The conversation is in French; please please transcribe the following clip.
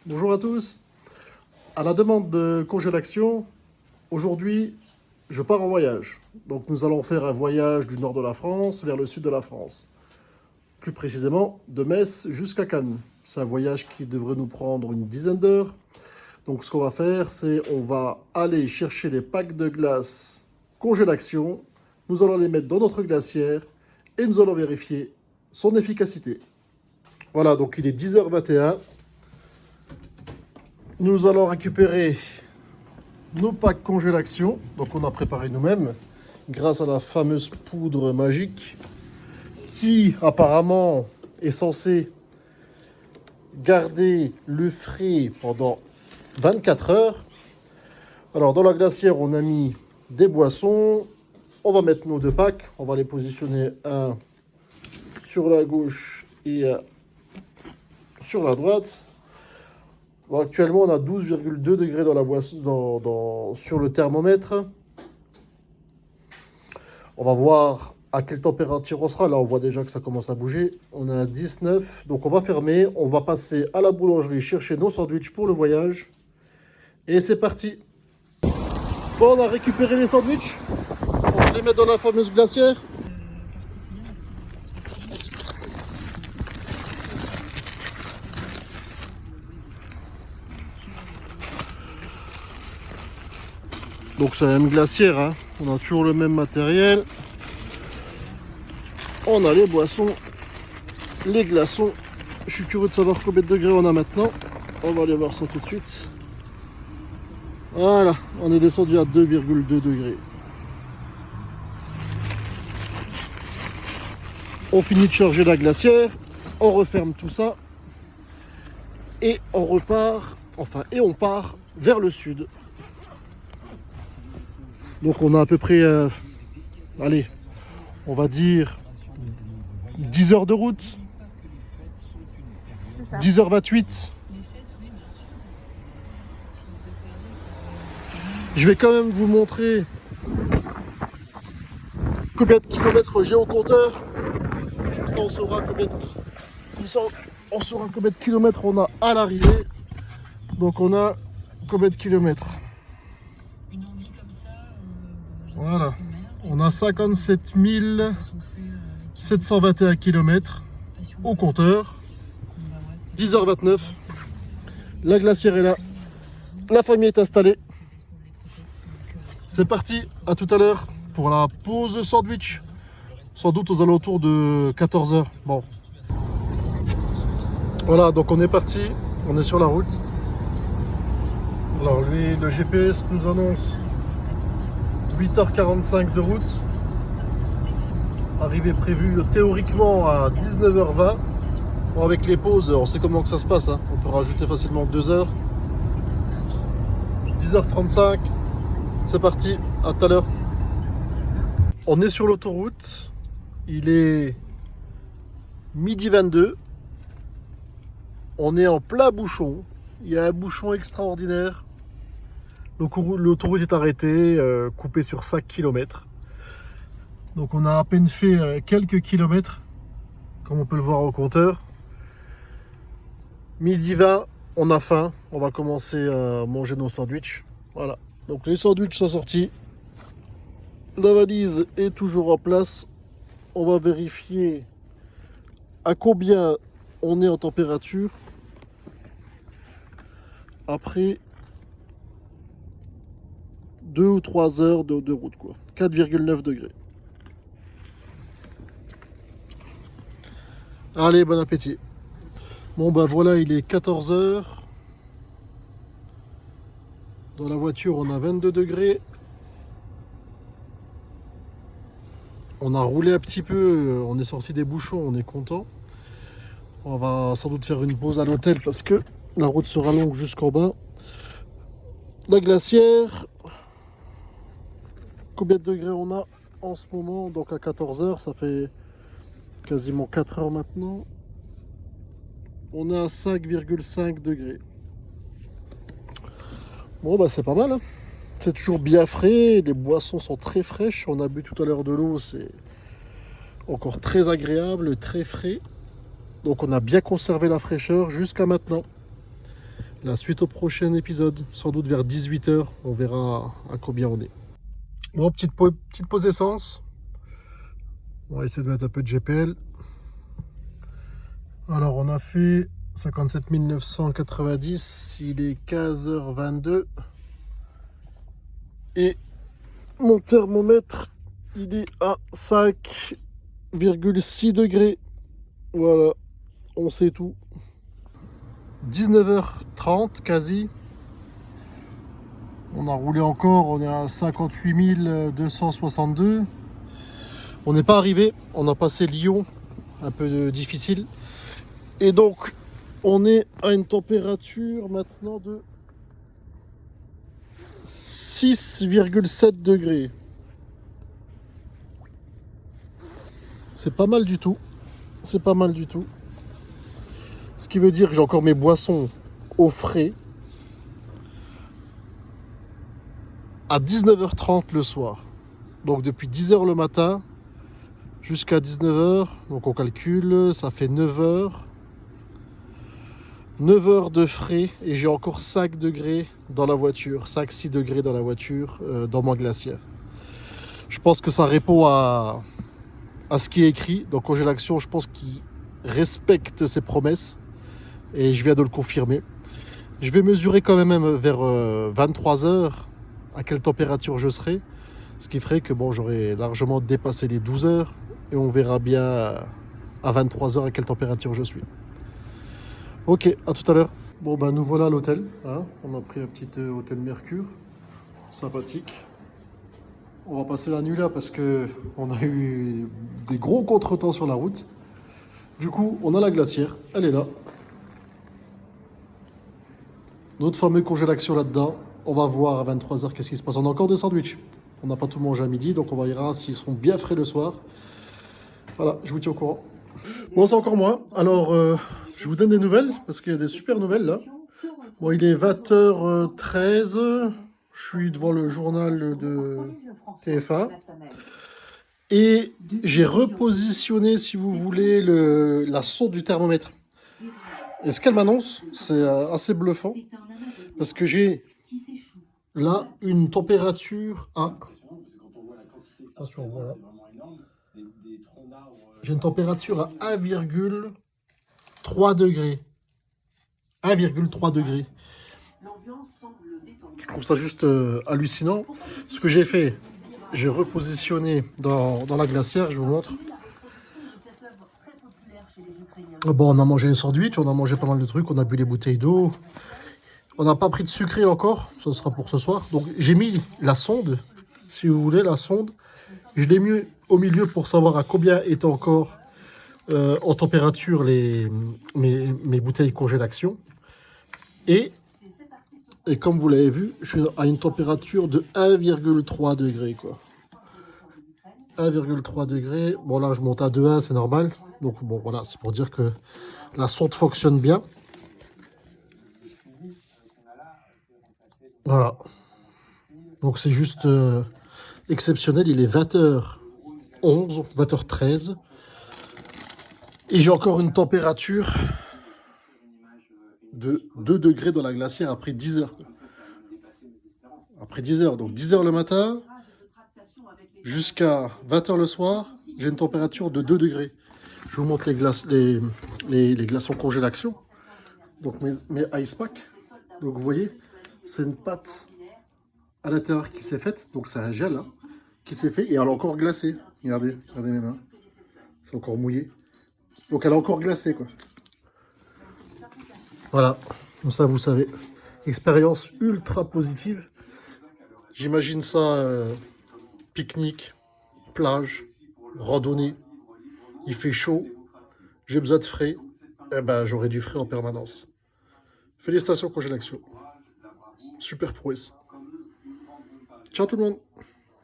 Bonjour à tous. À la demande de Congélaction, aujourd'hui, je pars en voyage. Donc nous allons faire un voyage du nord de la France vers le sud de la France. Plus précisément, de Metz jusqu'à Cannes. C'est un voyage qui devrait nous prendre une dizaine d'heures. Donc ce qu'on va faire, c'est on va aller chercher les packs de glace Congélaction. Nous allons les mettre dans notre glacière et nous allons vérifier son efficacité. Voilà, donc il est 10h21. Nous allons récupérer nos packs Congélaction. Donc on a préparé nous-mêmes grâce à la fameuse poudre magique qui apparemment est censée garder le frais pendant 24 heures. Alors dans la glacière, on a mis des boissons. On va mettre nos deux packs. On va les positionner un sur la gauche et un sur la droite. Bon, actuellement, on a 12,2 degrés dans la boisson, sur le thermomètre. On va voir à quelle température on sera. Là, on voit déjà que ça commence à bouger. On est à 19. Donc, on va fermer. On va passer à la boulangerie chercher nos sandwichs pour le voyage. Et c'est parti. Bon, on a récupéré les sandwichs. On va les mettre dans la fameuse glacière. Donc c'est la même glacière, hein. On a toujours le même matériel. On a les boissons, les glaçons. Je suis curieux de savoir combien de degrés on a maintenant. On va aller voir ça tout de suite. Voilà, on est descendu à 2,2 degrés. On finit de charger la glacière, on referme tout ça et on repart, on part vers le sud. Donc on a à peu près, allez, on va dire 10 heures de route, 10h28. Je vais quand même vous montrer combien de kilomètres j'ai au compteur. Comme ça on saura combien de kilomètres on a à l'arrivée. Donc on a combien de kilomètres? Voilà, on a 57 721 km au compteur. 10h29. La glacière est là. La famille est installée. C'est parti, à tout à l'heure pour la pause sandwich. Sans doute aux alentours de 14h. Bon. Voilà, donc on est parti. On est sur la route. Alors lui, le GPS nous annonce 8h45 de route. Arrivée prévue théoriquement à 19h20. Bon, avec les pauses, on sait comment que ça se passe, hein. On peut rajouter facilement 2 heures. 10h35. C'est parti, à tout à l'heure. On est sur l'autoroute. Il est midi 22. On est en plein bouchon. Il y a un bouchon extraordinaire. L'autoroute est arrêtée, coupée sur 5 km. Donc on a à peine fait quelques kilomètres, comme on peut le voir au compteur. Midi 20, on a faim. On va commencer à manger nos sandwichs. Voilà. Donc les sandwichs sont sortis. La valise est toujours en place. On va vérifier à combien on est en température après 2 ou 3 heures de route, quoi. 4,9 degrés. Allez, bon appétit. Bon bah voilà, il est 14h. Dans la voiture, on a 22 degrés. On a roulé un petit peu, on est sorti des bouchons, on est content. On va sans doute faire une pause à l'hôtel parce que la route sera longue jusqu'en bas. La glacière. Combien de degrés on a en ce moment? Donc à 14h, ça fait quasiment 4 heures maintenant. On est à 5,5 degrés. Bon bah c'est pas mal, hein. C'est toujours bien frais, les boissons sont très fraîches. On a bu tout à l'heure de l'eau, c'est encore très agréable, très frais. Donc on a bien conservé la fraîcheur jusqu'à maintenant. La suite au prochain épisode, sans doute vers 18 h. On verra à combien on est. Bon, petite pause essence. On va essayer de mettre un peu de GPL. Alors, on a fait 57 990. Il est 15h22. Et mon thermomètre, il est à 5,6 degrés. Voilà, on sait tout. 19h30 quasi. On a roulé encore, on est à 58 262. On n'est pas arrivé, on a passé Lyon, un peu difficile. Et donc, on est à une température maintenant de 6,7 degrés. C'est pas mal du tout. C'est pas mal du tout. Ce qui veut dire que j'ai encore mes boissons au frais à 19h30 le soir. Donc depuis 10h le matin jusqu'à 19h. Donc on calcule, ça fait 9h. 9h de frais et j'ai encore 5 degrés dans la voiture. 5-6 degrés dans la voiture, dans ma glacière. Je pense que ça répond à ce qui est écrit. Dans Congélaction, je pense qu'il respecte ses promesses. Et je viens de le confirmer. Je vais mesurer quand même vers 23h à quelle température je serai. Ce qui ferait que bon, j'aurai largement dépassé les 12 heures. Et on verra bien à 23h à quelle température je suis. Ok, à tout à l'heure. Bon, ben nous voilà à l'hôtel. Hein. On a pris un petit hôtel Mercure. Sympathique. On va passer la nuit là parce que on a eu des gros contretemps sur la route. Du coup, on a la glacière. Elle est là. Notre fameux Congélaction là-dedans. On va voir à 23h qu'est-ce qui se passe. On a encore des sandwichs. On n'a pas tout mangé à midi, donc on verra s'ils seront bien frais le soir. Voilà, je vous tiens au courant. Bon, c'est encore moi. Alors, je vous donne des nouvelles, parce qu'il y a des super nouvelles là. Bon, il est 20h13. Je suis devant le journal de TF1. Et j'ai repositionné, si vous voulez, la sonde du thermomètre. Et ce qu'elle m'annonce, c'est assez bluffant. Parce que j'ai là une température à... Attention, voilà. J'ai une température à 1,3 degrés. 1,3 degrés. Je trouve ça juste hallucinant. Ce que j'ai fait, j'ai repositionné dans la glacière, je vous montre. Bon, on a mangé les sandwichs, on a mangé pas mal de trucs, on a bu les bouteilles d'eau. On n'a pas pris de sucré encore, ce sera pour ce soir. Donc j'ai mis la sonde, si vous voulez, la sonde. Je l'ai mis au milieu pour savoir à combien étaient encore en température mes bouteilles Congélaction. Et comme vous l'avez vu, je suis à une température de 1,3 degrés, quoi. 1,3 degrés. Bon, là, je monte à 2,1, c'est normal. Donc, bon, voilà, c'est pour dire que la sonde fonctionne bien. Voilà. Donc, c'est juste exceptionnel. Il est 20h11, 20h13. Et j'ai encore une température de 2 degrés dans la glacière après 10 heures. Après 10 heures, donc 10 heures le matin jusqu'à 20 heures le soir, j'ai une température de 2 degrés. Je vous montre les glaçons Congélaction. Donc mes ice packs. Donc vous voyez, c'est une pâte à l'intérieur qui s'est faite. Donc c'est un gel hein, qui s'est fait et elle est encore glacée. Regardez mes mains. C'est encore mouillé. Donc elle est encore glacée quoi. Voilà, comme ça vous savez. Expérience ultra positive. J'imagine ça pique-nique, plage, randonnée. Il fait chaud, j'ai besoin de frais. Eh ben j'aurai du frais en permanence. Félicitations Congélaction. Super prouesse. Ciao tout le monde.